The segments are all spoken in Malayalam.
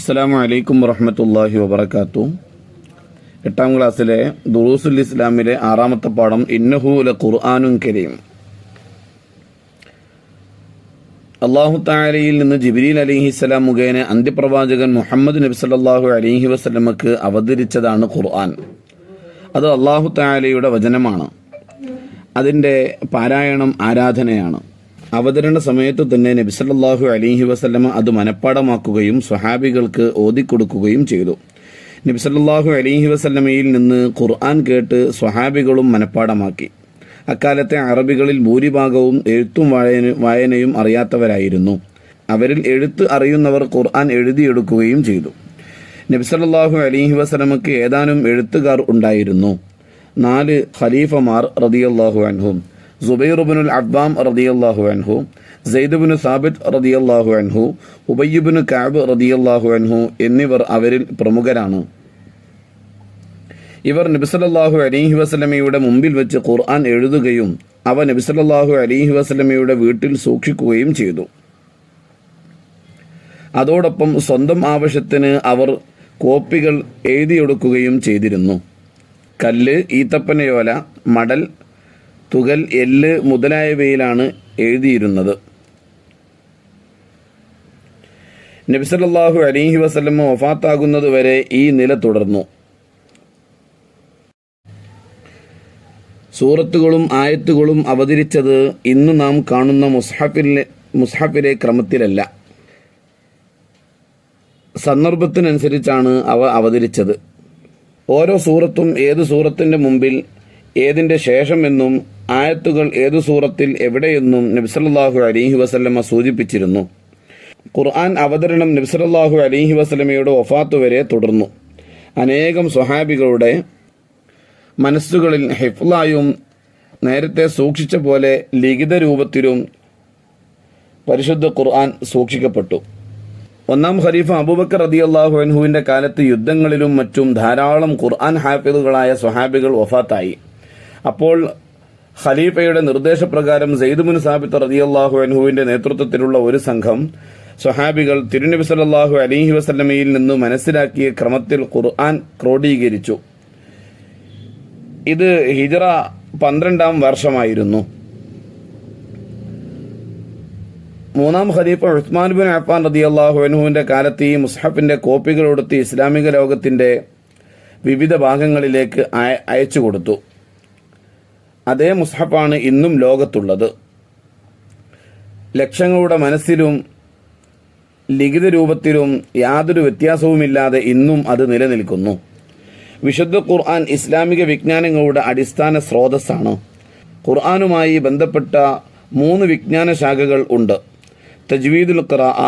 അസ്സലാമു അലൈക്കും വറഹ്മത്തുള്ളാഹി വബറകാതുഹു. 8ാം ക്ലാസ്സിലെ ദുറൂസുൽ ഇസ്ലാമിലെ 6ാമത്തെ പാഠം ഇന്നഹു ലഖുർആനുൻ കരീം. അല്ലാഹു തആലയിൽ നിന്ന് ജിബ്രീൽ അലൈഹിസ്സലാം മുഖേന അന്ത്യപ്രവാചകൻ മുഹമ്മദ് നബി സല്ലല്ലാഹു അലൈഹി വസല്ലമക്ക് അവതരിച്ചതാണ് ഖുർആൻ. അത് അല്ലാഹു തആലയുടെ വചനമാണ്. അതിൻ്റെ പാരായണം ആരാധനയാണ്. അവതരണ സമയത്ത് തന്നെ നബി സല്ലല്ലാഹു അലൈഹി വസല്ലമ അത് മനഃപ്പാഠമാക്കുകയും സ്വഹാബികൾക്ക് ഓതിക്കൊടുക്കുകയും ചെയ്തു. നബി സല്ലല്ലാഹു അലൈഹി വസല്ലമയിൽ നിന്ന് ഖുർആൻ കേട്ട് സ്വഹാബികളും മനഃപ്പാഠമാക്കി. അക്കാലത്തെ അറബികളിൽ ഭൂരിഭാഗവും എഴുത്തും വായനയും അറിയാത്തവരായിരുന്നു. അവരിൽ എഴുത്ത് അറിയുന്നവർ ഖുർആൻ എഴുതിയെടുക്കുകയും ചെയ്തു. നബി സല്ലല്ലാഹു അലൈഹി വസല്ലമക്ക് ഏതാനും എഴുത്തുകാർ ഉണ്ടായിരുന്നു. 4 ഖലീഫമാർ റളിയല്ലാഹു അൻഹും, സുബൈർ ഇബ്നുൽ അവ്വാം റളിയല്ലാഹു അൻഹു, സെയ്ദ് ഇബ്നു സാബിത്ത് റളിയല്ലാഹു അൻഹു, ഉബയ്യ് ഇബ്നു കഅബ് റളിയല്ലാഹു അൻഹു എന്നിവർ അവരിൽ പ്രമുഖരാണ്. ഇവർ നബി സല്ലല്ലാഹു അലൈഹി വസല്ലമയുടെ മുമ്പിൽ വെച്ച് ഖുർആൻ എഴുതുകയും അവ നബി സല്ലല്ലാഹു അലൈഹി വസല്ലമയുടെ വീട്ടിൽ സൂക്ഷിക്കുകയും ചെയ്തു. അതോടൊപ്പം സ്വന്തം ആവശ്യത്തിന് അവർ കോപ്പികൾ എഴുതിയെടുക്കുകയും ചെയ്തിരുന്നു. കല്ല്, ഈത്തപ്പനയോല, മടൽ, തുകൽ, എല്ല് മുതലായവയിലാണ് എഴുതിയിരുന്നത്. നബി സല്ലല്ലാഹു അലൈഹി വസല്ലം വഫാത്താകുന്നത് വരെ ഈ നില തുടർന്നു. സൂറത്തുകളും ആയത്തുകളും അവതരിച്ചത് ഇന്ന് നാം കാണുന്ന മുസ്ഹഫിലെ ക്രമത്തിലല്ല. സന്ദർഭത്തിനനുസരിച്ചാണ് അവ അവതരിച്ചത്. ഓരോ സൂറത്തും ഏത് സൂറത്തിന്റെ മുമ്പിൽ ഏതിൻ്റെ ശേഷം എന്നും ആയത്തുകൾ ഏതു സൂറത്തിൽ എവിടെയെന്നും നബി സല്ലല്ലാഹു അലൈഹി വസല്ലമ സൂചിപ്പിച്ചിരുന്നു. ഖുർആൻ അവതരണം നബി സല്ലല്ലാഹു അലൈഹി വസല്ലമയുടെ വഫാത്ത് വരെ തുടർന്നു. അനേകം സ്വഹാബികളുടെ മനസ്സുകളിൽ ഹിഫ്ളായും നേരത്തെ സൂക്ഷിച്ച പോലെ ലിഖിത രൂപത്തിലും പരിശുദ്ധ ഖുർആൻ സൂക്ഷിക്കപ്പെട്ടു. 1ാം ഖലീഫ അബൂബക്കർ റളിയല്ലാഹു അൻഹുവിന്റെ കാലത്ത് യുദ്ധങ്ങളിലും മറ്റും ധാരാളം ഖുർആൻ ഹാഫിളുകളായ സ്വഹാബികൾ വഫാത്തായി. അപ്പോൾ ഖലീഫയുടെ നിർദ്ദേശപ്രകാരം സെയ്ദ് ഇബ്നു സാബിത്ത് റളിയല്ലാഹു അൻഹുവിന്റെ നേതൃത്വത്തിലുള്ള ഒരു സംഘം സ്വഹാബികൾ തിരുനബി സല്ലല്ലാഹു അലൈഹി വസല്ലമയിൽ നിന്ന് മനസ്സിലാക്കിയ ക്രമത്തിൽ ഖുർആൻ ക്രോഡീകരിച്ചു. ഇത് ഹിജ്റ 12ാം വർഷമായിരുന്നു. 3ാം ഖലീഫ ഉസ്മാൻ ബിൻ അഫ്ഫാൻ റളിയല്ലാഹു അൻഹുവിന്റെ കാലത്ത് ഈ മുസ്ഹഫിന്റെ കോപ്പികൾ എടുത്ത് ഇസ്ലാമിക ലോകത്തിന്റെ വിവിധ ഭാഗങ്ങളിലേക്ക് അയച്ചു കൊടുത്തു. അതേ മുസ്ഹഫാണ് ഇന്നും ലോകത്തുള്ളത്. ലക്ഷങ്ങളുടെ മനസ്സിലും ലിഖിത രൂപത്തിലും യാതൊരു വ്യത്യാസവുമില്ലാതെ ഇന്നും അത് നിലനിൽക്കുന്നു. വിശുദ്ധ ഖുർആൻ ഇസ്ലാമിക വിജ്ഞാനങ്ങളുടെ അടിസ്ഥാന സ്രോതസ്സാണ്. ഖുർആനുമായി ബന്ധപ്പെട്ട 3 വിജ്ഞാന ശാഖകൾ ഉണ്ട്. തജ്വീദുൽ ഖിറാഅ,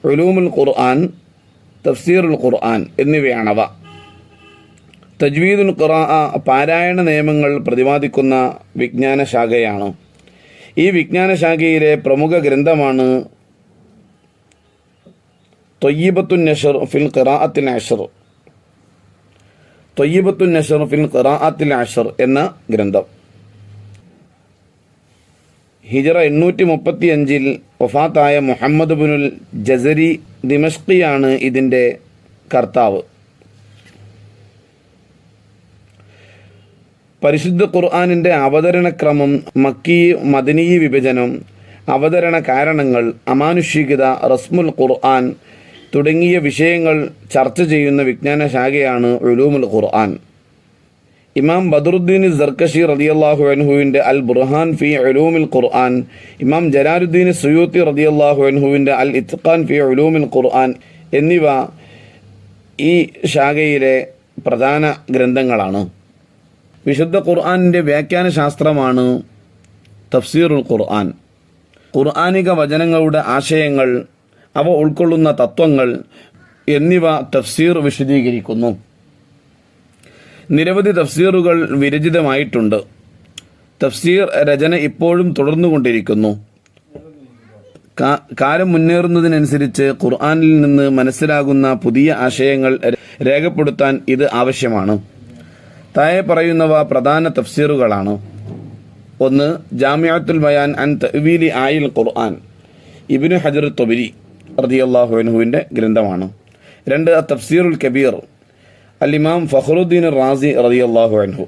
ഉലൂമുൽ ഖുർആൻ, തഫ്സീറുൽ ഖുർആൻ എന്നിവയാണവ. തജ്വീദുൽ ഖിറാഅ പാരായണ നിയമങ്ങൾ പ്രതിപാദിക്കുന്ന വിജ്ഞാന ശാഖയാണ്. ഈ വിജ്ഞാന ശാഖയിലെ പ്രമുഖ ഗ്രന്ഥമാണ് ത്വയ്യിബത്തുൻ നശ്ർ ഫിൽ ഖിറാഅത്തിൽ അശ്ർ, ത്വയ്യിബത്തുൻ നശ്ർ ഫിൽ ഖിറാഅത്തിൽ അശ്ർ എന്ന ഗ്രന്ഥം. ഹിജ്റ 835 വഫാത്തായ മുഹമ്മദ് ഇബ്നുൽ ജസരി ദിമഷ്ഖിയാണ് ഇതിൻ്റെ കർത്താവ്. പരിശുദ്ധ ഖുർആനിൻ്റെ അവതരണക്രമം, മക്കി മദനീ വിഭജനം, അവതരണ കാരണങ്ങൾ, അമാനുഷികത, റസ്മുൽ ഖുർആൻ തുടങ്ങിയ വിഷയങ്ങൾ ചർച്ച ചെയ്യുന്ന വിജ്ഞാന ശാഖയാണ് ഉലൂമുൽ ഖുർആൻ. ഇമാം ബദറുദ്ദീൻ സർക്കശി റളിയല്ലാഹു അൻഹുവിൻ്റെ അൽ ബുർഹാൻ ഫി ഉലൂമിൽ ഖുർആൻ, ഇമാം ജലാലുദ്ദീൻ സുയൂത്തി റളിയല്ലാഹു അൻഹുവിൻ്റെ അൽ ഇത്ഖാൻ ഫി ഉലൂമിൽ ഖുർആൻ എന്നിവ ഈ ശാഖയിലെ പ്രധാന ഗ്രന്ഥങ്ങളാണ്. വിശുദ്ധ ഖുർആനിൻ്റെ വ്യാഖ്യാന ശാസ്ത്രമാണ് തഫ്സീറുൽ ഖുർആൻ. ഖുർആനിക വചനങ്ങളുടെ ആശയങ്ങൾ, അവ ഉൾക്കൊള്ളുന്ന തത്വങ്ങൾ എന്നിവ തഫ്സീർ വിശദീകരിക്കുന്നു. നിരവധി തഫ്സീറുകൾ വിരചിതമായിട്ടുണ്ട്. തഫ്സീർ രചന ഇപ്പോഴും തുടർന്നുകൊണ്ടിരിക്കുന്നു. കാലം മുന്നേറുന്നതിനനുസരിച്ച് ഖുർആനിൽ നിന്ന് മനസ്സിലാകുന്ന പുതിയ ആശയങ്ങൾ രേഖപ്പെടുത്താൻ ഇത് ആവശ്യമാണ്. താഴെ പറയുന്നവ പ്രധാന തഫ്സീറുകളാണ്. 1. ജാമിഅത്തുൽ ബയാൻ അൻ തഅ്വീലി ആയിൽ ഖുർആൻ, ഇബ്നു ഹജർ ത്വബരി റളിയല്ലാഹു അൻഹുവിൻ്റെ ഗ്രന്ഥമാണ്. 2 തഫ്സീറുൽ കബീർ അൽ ഇമാം ഫഖറുദ്ദീൻ റാസി റളിയല്ലാഹു അൻഹു.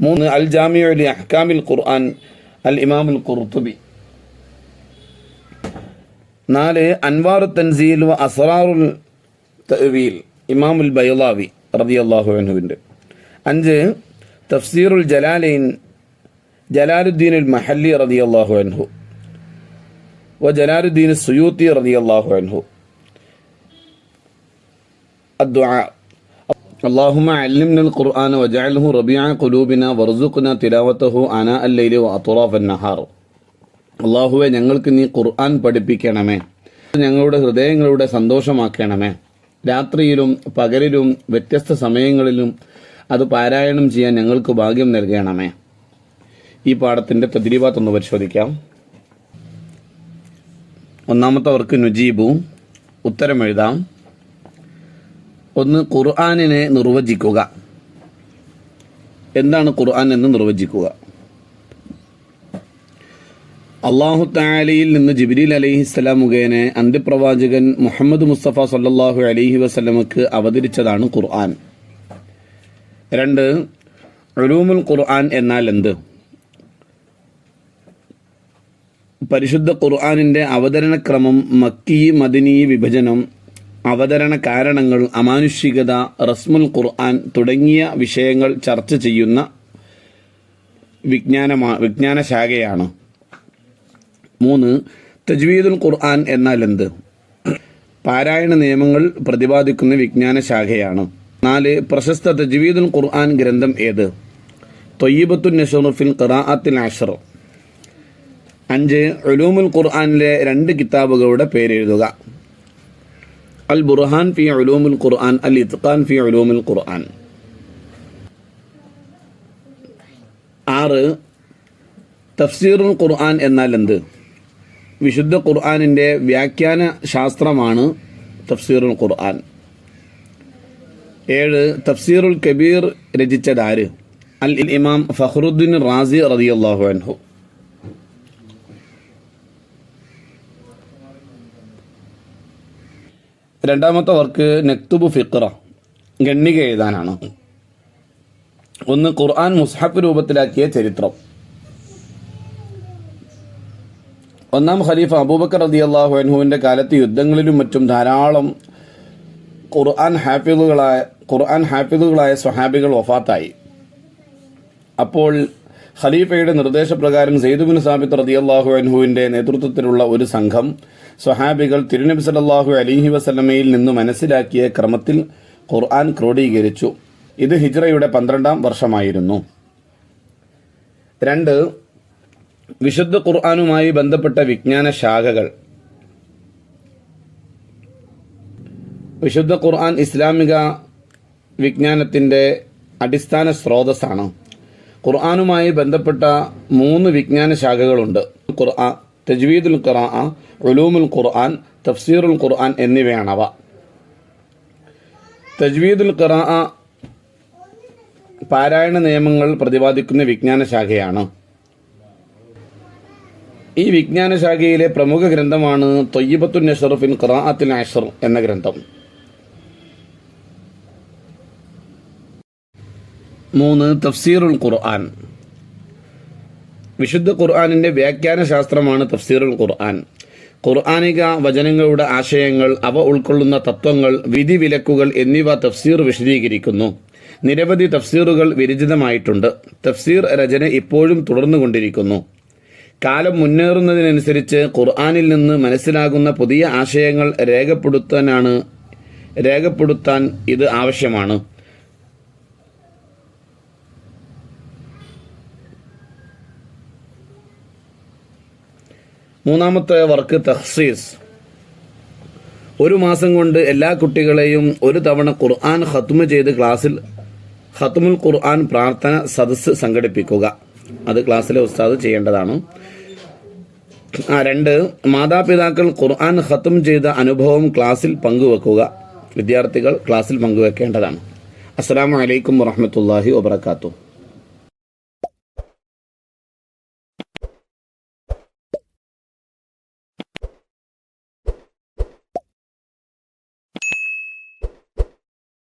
3 അൽ ജാമിഉ ലി അഹ്കാമിൽ ഖുർആൻ അൽ ഇമാം അൽ ഖുർത്തുബി. 4 അൻവാറു തൻസീൽ വ അസ്റാറുൽ തഅ്വീൽ ഇമാം അൽ ബൈളാവി റളിയല്ലാഹു അൻഹുവിൻ്റെ. 5 തഫ്സീറുൽ ജലാലൈൻ ജലാലുദ്ദീൻ അൽ മഹല്ലി റളിയല്ലാഹു അൻഹു വ ജലാലുദ്ദീൻ സുയൂത്തി റളിയല്ലാഹു അൻഹു. അദ്ദുആ اللهم علمنا القرآن واجعله ربيع قلوبنا وارزقنا تلاوته آناء الليل وأطراف النهار. അള്ളാഹുവെ, ഞങ്ങൾക്ക് നീ ഖുർആൻ പഠിപ്പിക്കണമേ, ഞങ്ങളുടെ ഹൃദയങ്ങളുടെ സന്തോഷമാക്കണമേ, രാത്രിയിലും പകലിലും വ്യത്യസ്ത സമയങ്ങളിലും അത് പാരായണം ചെയ്യാൻ ഞങ്ങൾക്ക് ഭാഗ്യം നൽകണമേ. ഈ പാഠത്തിൻ്റെ തദ്രീബാത്ത് ഒന്ന് പരിശോധിക്കാം. ഒന്നാമത്തവർക്ക് നുജീബു, ഉത്തരം എഴുതാം. 1 ഖുർആനിനെ നിർവചിക്കുക. എന്താണ് ഖുർആൻ എന്ന് നിർവചിക്കുക? അല്ലാഹു തആലയിൽ നിന്ന് ജിബ്രീൽ അലൈഹിസ്സലാം മുഖേന അന്ത്യപ്രവാചകൻ മുഹമ്മദ് മുസ്തഫ സല്ലല്ലാഹു അലൈഹി വസല്ലമക്ക് അവതരിച്ചതാണ് ഖുർആൻ. 2 ഉലൂമുൽ ഖുർആൻ എന്നാൽ എന്ത്? പരിശുദ്ധ ഖുർആനിൻ്റെ അവതരണക്രമം, മക്കി മദനി വിഭജനം, അവതരണ കാരണങ്ങൾ, അമാനുഷികത, റസ്മുൽ ഖുർആൻ തുടങ്ങിയ വിഷയങ്ങൾ ചർച്ച ചെയ്യുന്ന വിജ്ഞാന ശാഖയാണ്. 3 തജ്വീദുൽ ഖുർആൻ എന്നാൽ എന്ത്? പാരായണ നിയമങ്ങൾ പ്രതിപാദിക്കുന്ന വിജ്ഞാന ശാഖയാണ്. 4 പ്രശസ്ത തജ്വീദുൽ ഖുർആൻ ഗ്രന്ഥം ഏത്? ത്വയ്യിബത്തുൻ നശ്ർ ഫിൽ ഖിറാഅത്തിൽ അശ്ർ. 5 ഉലൂമുൽ ഖുർആനിലെ 2 കിതാബുകളുടെ പേരെഴുതുക. അൽ ബുർഹാൻ ഫി ഉലൂമുൽ ഖുർആൻ, അൽ ഇത്ഖാൻ ഫി ഉലൂമുൽ ഖുർആൻ. 6 തഫ്സീറുൽ ഖുർആൻ എന്നാൽ എന്ത്? വിശുദ്ധ ഖുർആനിൻ്റെ വ്യാഖ്യാന ശാസ്ത്രമാണ് തഫ്സീറുൽ ഖുർആൻ. 7 തഫ്സീറുൽ കബീർ രചിച്ചതാര്? അൽ ഇമാം ഫഖറുദ്ദീൻ റാസി റളിയല്ലാഹു അൻഹു. രണ്ടാമത്തെ വർക്ക് നക്തുബു ഫിഖ്റ, ഗണ്ണിക എഴുതാനാണ്. 1 ഖുർആൻ മുസ്ഹഫ് രൂപത്തിലാക്കിയ ചരിത്രം. 1-ാം ഖലീഫ അബൂബക്കർ റളിയല്ലാഹു അൻഹുവിൻ്റെ കാലത്ത് യുദ്ധങ്ങളിലും മറ്റും ധാരാളം ഖുർആൻ ഹാഫിദുകളായ സ്വഹാബികൾ വഫാത്തായി. അപ്പോൾ ഖലീഫയുടെ നിർദ്ദേശപ്രകാരം സെയ്ദ് ബിൻ സാബിത്ത് റളിയല്ലാഹു അൻഹുവിൻ്റെ നേതൃത്വത്തിലുള്ള ഒരു സംഘം സ്വഹാബികൾ തിരുനബി സല്ലല്ലാഹു അലൈഹി വസല്ലമയിൽ നിന്ന് മനസ്സിലാക്കിയ ക്രമത്തിൽ ഖുർആൻ ക്രോഡീകരിച്ചു. ഇത് ഹിജ്റയുടെ 12-ാം വർഷമായിരുന്നു. 2 വിശുദ്ധ ഖുർആനുമായി ബന്ധപ്പെട്ട വിജ്ഞാന ശാഖകൾ. വിശുദ്ധ ഖുർആൻ ഇസ്ലാമിക വിജ്ഞാനത്തിൻ്റെ അടിസ്ഥാന സ്രോതസ്സാണ്. ഖുർആനുമായി ബന്ധപ്പെട്ട 3 വിജ്ഞാന ശാഖകളുണ്ട്. തജ്വീദുൽ ഖിറാഅ, ഉലൂമുൽ ഖുർആൻ, തഫ്സീറുൽ ഖുർആൻ എന്നിവയാണവ. തജ്വീദുൽ ഖിറാഅ പാരായണ നിയമങ്ങൾ പ്രതിപാദിക്കുന്ന വിജ്ഞാന ശാഖയാണ്. ഈ വിജ്ഞാന ശാഖയിലെ പ്രമുഖ ഗ്രന്ഥമാണ് ത്വയ്യിബത്തുൻ നശ്ർ ഫിൽ ഖിറാഅത്തിൽ അശ്ർ എന്ന ഗ്രന്ഥം. 3 തഫ്സീറുൽ ഖുർആൻ. വിശുദ്ധ ഖുർആനിൻ്റെ വ്യാഖ്യാന ശാസ്ത്രമാണ് തഫ്സീറുൽ ഖുർആൻ. ഖുർആനിക വചനങ്ങളുടെ ആശയങ്ങൾ, അവ ഉൾക്കൊള്ളുന്ന തത്വങ്ങൾ, വിധിവിലക്കുകൾ എന്നിവ തഫ്സീർ വിശദീകരിക്കുന്നു. നിരവധി തഫ്സീറുകൾ വിരചിതമായിട്ടുണ്ട്. തഫ്സീർ രചന ഇപ്പോഴും തുടർന്നുകൊണ്ടിരിക്കുന്നു. കാലം മുന്നേറുന്നതിനനുസരിച്ച് ഖുർആനിൽ നിന്ന് മനസ്സിലാകുന്ന പുതിയ ആശയങ്ങൾ രേഖപ്പെടുത്താൻ ഇത് ആവശ്യമാണ്. മൂന്നാമത്തെ വർക്ക് തഖ്സീസ്. 1 മാസം കൊണ്ട് എല്ലാ കുട്ടികളെയും ഒരു തവണ ഖുർആൻ ഖത്മ ചെയ്ത് ക്ലാസ്സിൽ ഖത്മുൽ ഖുർആൻ പ്രാർത്ഥന സദസ്സ് സംഘടിപ്പിക്കുക. അത് ക്ലാസ്സിലെ ഉസ്താദ് ചെയ്യേണ്ടതാണ്. 2 മാതാപിതാക്കൾ ഖുർആൻ ഖത്ം ചെയ്ത അനുഭവം ക്ലാസ്സിൽ പങ്കുവെക്കുക. വിദ്യാർത്ഥികൾ ക്ലാസ്സിൽ പങ്കുവെക്കേണ്ടതാണ്. അസ്സലാമു അലൈക്കും വറഹ്മത്തുള്ളാഹി വബറകാതുഹു.